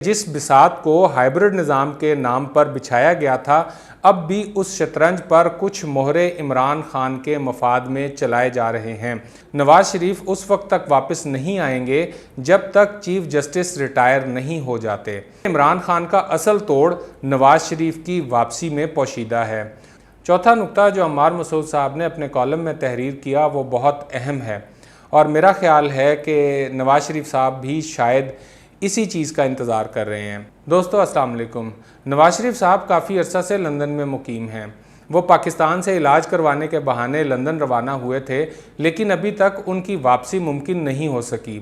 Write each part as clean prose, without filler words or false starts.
जिस बिसात को हाइब्रिड निज़ाम के नाम पर बिछाया गया था, अब भी उस शतरंज पर कुछ मोहरे इमरान खान के मफाद में चलाए जा रहे हैं। नवाज शरीफ उस वक्त तक वापस नहीं आएंगे जब तक चीफ जस्टिस रिटायर नहीं हो जाते। इमरान खान का असल तोड़ नवाज शरीफ की वापसी में पोशीदा है। चौथा नुक्ता जो अम्मार मसूद साहब ने अपने कॉलम में तहरीर किया वो बहुत अहम है और मेरा ख्याल है कि नवाज शरीफ साहब भी शायद इसी चीज़ का इंतज़ार कर रहे हैं। दोस्तों अस्सलाम वालेकुम। नवाज शरीफ साहब काफ़ी अरसा से लंदन में मुकीम हैं। वो पाकिस्तान से इलाज करवाने के बहाने लंदन रवाना हुए थे, लेकिन अभी तक उनकी वापसी मुमकिन नहीं हो सकी।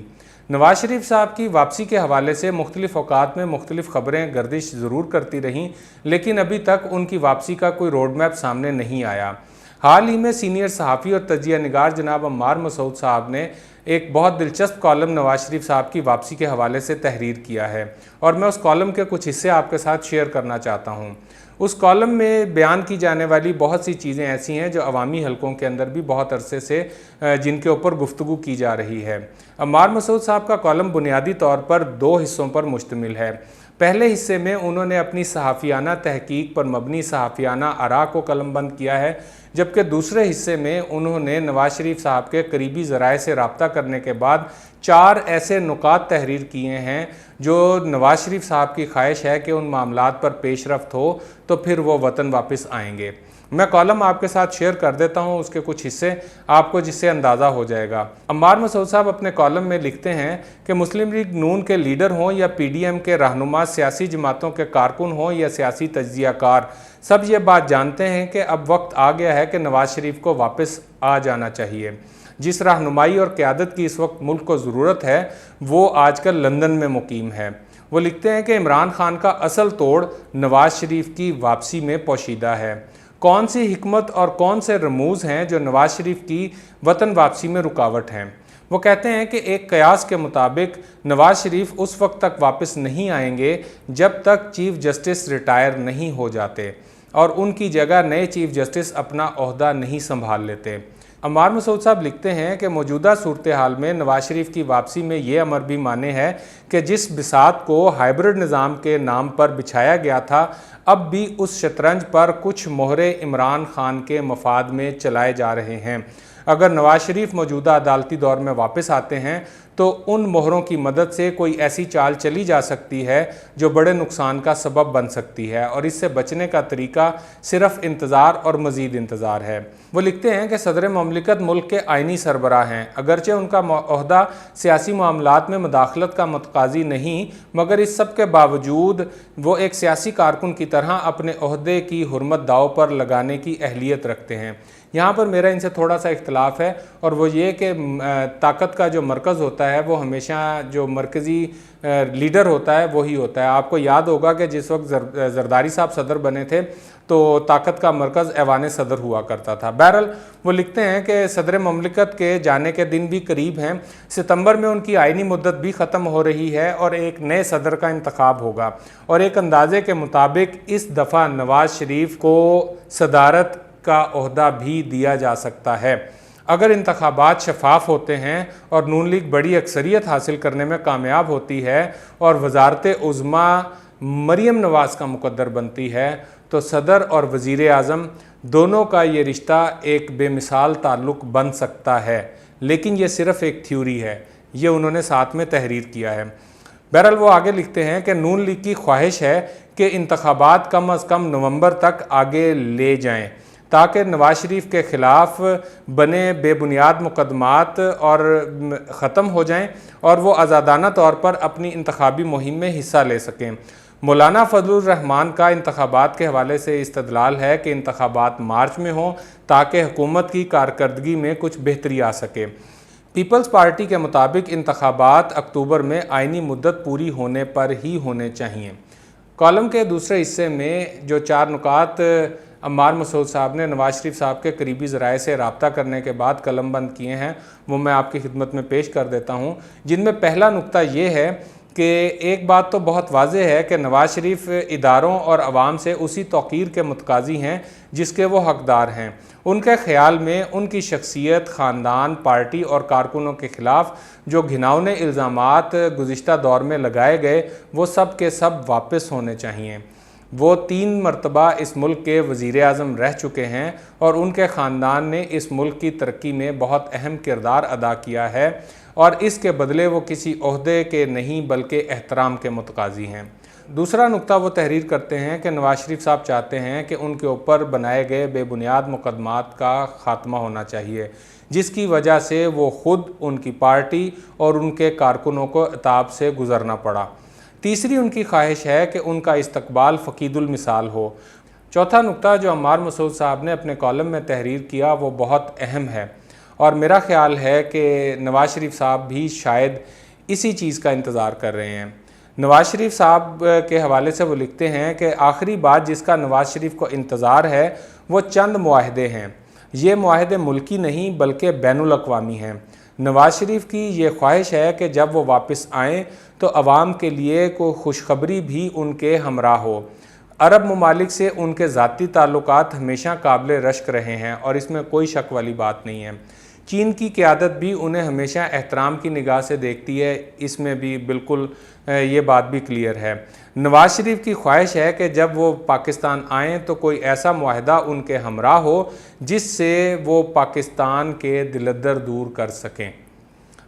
नवाज शरीफ साहब की वापसी के हवाले से मुख्तलिफ़ औक़ात में मुख्तलिफ़ ख़बरें गर्दिश ज़रूर करती रहीं, लेकिन अभी तक उनकी वापसी का कोई रोड मैप सामने नहीं आया। हाल ही में सीनियर सहाफ़ी और तजिया निगार जनाब अम्मार मसूद साहब ने एक बहुत दिलचस्प कॉलम नवाज शरीफ साहब की वापसी के हवाले से तहरीर किया है और मैं उस कॉलम के कुछ हिस्से आपके साथ शेयर करना चाहता हूँ। उस कॉलम में बयान की जाने वाली बहुत सी चीज़ें ऐसी हैं जो अवामी हलकों के अंदर भी बहुत अरसे से जिनके ऊपर गुफ्तगू की जा रही है। अम्मार मसूद साहब का कॉलम बुनियादी तौर पर दो हिस्सों पर मुश्तमिल है। पहले हिस्से में उन्होंने अपनी सहाफ़ियाना तहकीक पर मबनी सहाफ़ियाना आरा को कलमबंद किया है, जबकि दूसरे हिस्से में उन्होंने नवाज शरीफ साहब के करीबी ज़राए से रब्ता करने के बाद 4 ऐसे नुकात तहरीर किए हैं जो नवाज शरीफ साहब की ख्वाहिश है कि उन मामलात पर पेशरफ्त हो तो फिर वो वतन वापस आएंगे। मैं कॉलम आपके साथ शेयर कर देता हूं, उसके कुछ हिस्से आपको जिससे अंदाज़ा हो जाएगा। अम्मार मसूद साहब अपने कॉलम में लिखते हैं कि मुस्लिम लीग नून के लीडर हों या PDM के रहनुमा, सियासी जमातों के कारकुन हों या सियासी तज्जियाकार, सब ये बात जानते हैं कि अब वक्त आ गया है कि नवाज शरीफ को वापस आ जाना चाहिए। जिस रहनुमाई और क़यादत की इस वक्त मुल्क को ज़रूरत है वो आजकल लंदन में मुकीम है। वो लिखते हैं कि इमरान खान का असल तोड़ नवाज शरीफ की वापसी में पोशीदा है। कौन सी हिकमत और कौन से रमूज़ हैं जो नवाज शरीफ की वतन वापसी में रुकावट हैं। वो कहते हैं कि एक कयास के मुताबिक नवाज शरीफ उस वक्त तक वापस नहीं आएंगे जब तक चीफ जस्टिस रिटायर नहीं हो जाते और उनकी जगह नए चीफ जस्टिस अपना ओहदा नहीं संभाल लेते। अम्मार मसूद साहब लिखते हैं कि मौजूदा सूरत हाल में नवाज शरीफ की वापसी में ये अमर भी माने है कि जिस बिसात को हाइब्रिड निज़ाम के नाम पर बिछाया गया था, अब भी उस शतरंज पर कुछ मोहरे इमरान खान के मफाद में चलाए जा रहे हैं। अगर नवाज शरीफ मौजूदा अदालती दौर में वापस आते हैं तो उन मोहरों की मदद से कोई ऐसी चाल चली जा सकती है जो बड़े नुकसान का सबब बन सकती है और इससे बचने का तरीका सिर्फ इंतज़ार और मज़ीद इंतज़ार है। वो लिखते हैं कि सदर ममलिकत मुल्क के आइनी सरबराह हैं, अगरचे उनका ओहदा सियासी मामलात में मुदाखलत का मतकाजी नहीं, मगर इस सब के बावजूद वो एक सियासी कारकुन की तरह अपने ओहदे की हुर्मत दाव पर लगाने की अहलियत रखते हैं। यहाँ पर मेरा इनसे थोड़ा सा इख्तलाफ है और वो ये कि ताकत का जो मरकज़ होता है वो हमेशा जो मरकज़ी लीडर होता है वही होता है। आपको याद होगा कि जिस वक्त जरदारी साहब सदर बने थे तो ताकत का मरकज़ ऐवान सदर हुआ करता था। बहरहाल वो लिखते हैं कि सदर ममलिकत के जाने के दिन भी करीब हैं। सितंबर में उनकी आइनी मुद्दत भी ख़त्म हो रही है और एक नए सदर का इंतखाब होगा और एक अंदाजे के मुताबिक इस दफ़ा नवाज शरीफ को सदारत का ओहदा भी दिया जा सकता है। अगर इंतखाबात शफाफ होते हैं और नून लीग बड़ी अक्सरियत हासिल करने में कामयाब होती है और वजारत उज़्मा मरीम नवाज़ का मुकद्दर बनती है तो सदर और वज़ीर आज़म दोनों का ये रिश्ता एक बेमिसाल ताल्लुक़ बन सकता है, लेकिन ये सिर्फ़ एक थ्योरी है। ये उन्होंने साथ में तहरीर किया है। बहरहाल वो आगे लिखते हैं कि नून लीग की ख्वाहिश है कि इंतखाबात कम अज़ कम नवंबर तक आगे ले जाएं ताकि नवाज शरीफ के ख़िलाफ़ बने बेबुनियाद मुकदमात और ख़त्म हो जाएं और वो आज़ादाना तौर पर अपनी इंतखाबी मुहिम में हिस्सा ले सकें। मौलाना फजलुर रहमान का इंतखाबात के हवाले से इस्तदलाल है कि इंतखाबात मार्च में हों ताकि हुकूमत की कारकर्दगी में कुछ बेहतरी आ सके। पीपल्स पार्टी के मुताबिक इंतखाबात अक्टूबर में आइनी मुद्दत पूरी होने पर ही होने चाहिए। कॉलम के दूसरे हिस्से में जो 4 नुकात अम्मार मसूद साहब ने नवाज शरीफ साहब के करीबी ज़राए से रब्ता करने के बाद कलमबंद किए हैं वो मैं आपकी खिदमत में पेश कर देता हूँ, जिनमें पहला नुक्ता ये है कि एक बात तो बहुत वाज़ेह है कि नवाज़ शरीफ इदारों और अवाम से उसी तौक़ीर के मुतकाज़ी हैं जिसके वो हकदार हैं। उनके ख़्याल में उनकी शख्सियत, ख़ानदान, पार्टी और कारकुनों के ख़िलाफ़ जो घिनौने इल्ज़ामात गुज़िश्ता दौर में लगाए गए वो सब के सब वापस होने चाहिए। वो 3 मरतबा इस मुल्क के वज़ीर आज़म रह चुके हैं और उनके ख़ानदान ने इस मुल्क की तरक्की में बहुत अहम किरदार अदा किया है और इसके बदले वो किसी ओहदे के नहीं बल्कि एहतराम के मुतकाज़ी हैं। दूसरा नुक्ता वो तहरीर करते हैं कि नवाज़ शरीफ साहब चाहते हैं कि उनके ऊपर बनाए गए बेबुनियाद मुकदमात का ख़ात्मा होना चाहिए, जिसकी वजह से वो ख़ुद, उनकी पार्टी और उनके कारकुनों को इताब से गुज़रना पड़ा। तीसरी उनकी ख्वाहिश है कि उनका इस्तकबाल फ़कीदुल मिसाल हो। चौथा नुक्ता जो अम्मार मसूद साहब ने अपने कॉलम में तहरीर किया वो बहुत अहम है और मेरा ख़्याल है कि नवाज़ शरीफ साहब भी शायद इसी चीज़ का इंतज़ार कर रहे हैं। नवाज़ शरीफ साहब के हवाले से वो लिखते हैं कि आखिरी बात जिसका नवाज़ शरीफ को इंतज़ार है वो चंद मुआहदे हैं। ये मुआहदे मुल्की नहीं बल्कि बैनुल अक़वामी हैं। नवाज़ शरीफ की ये ख्वाहिश है कि जब वो वापस आएँ तो अवाम के लिए कोई खुशखबरी भी उनके हमरा हो। अरब ममालिक से उनके ज़ाती ताल्लुकात हमेशा काबिल रश्क रहे हैं और इसमें कोई शक वाली बात नहीं है। चीन की क़यादत भी उन्हें हमेशा एहतराम की निगाह से देखती है, इसमें भी बिल्कुल ये बात भी क्लियर है। नवाज़ शरीफ की ख्वाहिश है कि जब वो पाकिस्तान आएँ तो कोई ऐसा मुआहदा उनके हमरा हो जिससे वो पाकिस्तान के दिलदर दूर कर सकें।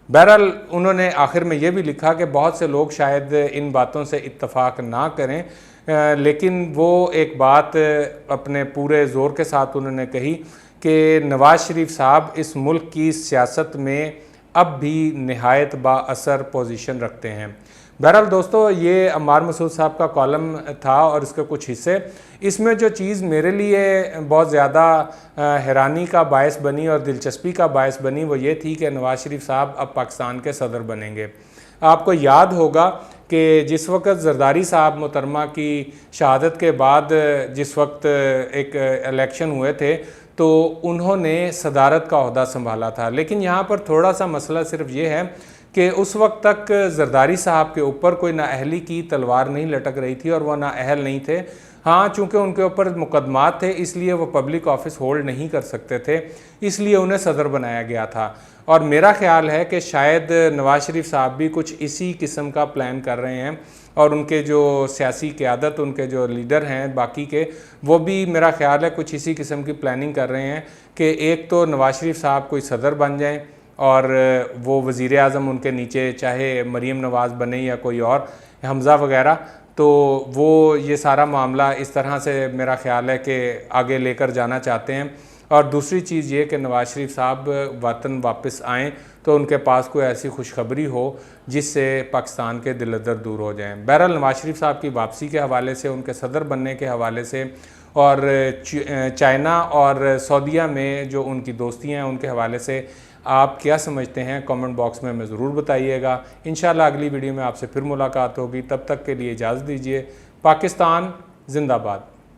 बहरहाल उन्होंने आखिर में ये भी लिखा कि बहुत से लोग शायद इन बातों से इत्तफ़ाक़ ना करें, लेकिन वो एक बात अपने पूरे ज़ोर के साथ उन्होंने कही कि नवाज़ शरीफ साहब इस मुल्क की सियासत में अब भी नहायत बाअसर पोजीशन रखते हैं। बहरहाल दोस्तों, ये अम्मार मसूद साहब का कॉलम था और इसके कुछ हिस्से। इसमें जो चीज़ मेरे लिए बहुत ज़्यादा हैरानी का बायस बनी और दिलचस्पी का बायस बनी वो ये थी कि नवाज़ शरीफ साहब अब पाकिस्तान के सदर बनेंगे। आपको याद होगा कि जिस वक्त ज़रदारी साहब मोहतरमा की शहादत के बाद जिस वक्त एक इलेक्शन हुए थे तो उन्होंने सदारत का ओहदा संभाला था, लेकिन यहाँ पर थोड़ा सा मसला सिर्फ ये है कि उस वक्त तक ज़रदारी साहब के ऊपर कोई नाअहली की तलवार नहीं लटक रही थी और वह नाअहल नहीं थे। हाँ, चूँकि उनके ऊपर मुकदमात थे इसलिए वो पब्लिक ऑफिस होल्ड नहीं कर सकते थे, इसलिए उन्हें सदर बनाया गया था। और मेरा ख़्याल है कि शायद नवाज़ शरीफ साहब भी कुछ इसी किस्म का प्लान कर रहे हैं और उनके जो सियासी क़यादत, उनके जो लीडर हैं बाकी के, वो भी मेरा ख़्याल है कुछ इसी किस्म की प्लानिंग कर रहे हैं कि एक तो नवाज़ शरीफ साहब कोई सदर बन जाएं और वो वज़ीर आज़म उनके नीचे चाहे मरीम नवाज़ बने या कोई और, हमज़ा वगैरह, तो वो ये सारा मामला इस तरह से मेरा ख़्याल है कि आगे लेकर जाना चाहते हैं। और दूसरी चीज़ ये कि नवाज़ शरीफ साहब वतन वापस आएँ तो उनके पास कोई ऐसी खुशखबरी हो जिससे पाकिस्तान के दिलदर दूर हो जाएं। बहरहाल नवाज़ शरीफ साहब की वापसी के हवाले से, उनके सदर बनने के हवाले से और चाइना और सऊदीया में जो उनकी दोस्तियाँ हैं उनके हवाले से आप क्या समझते हैं, कमेंट बॉक्स में हमें ज़रूर बताइएगा। इंशाल्लाह अगली वीडियो में आपसे फिर मुलाकात होगी, तब तक के लिए इजाज़त दीजिए। पाकिस्तान जिंदाबाद।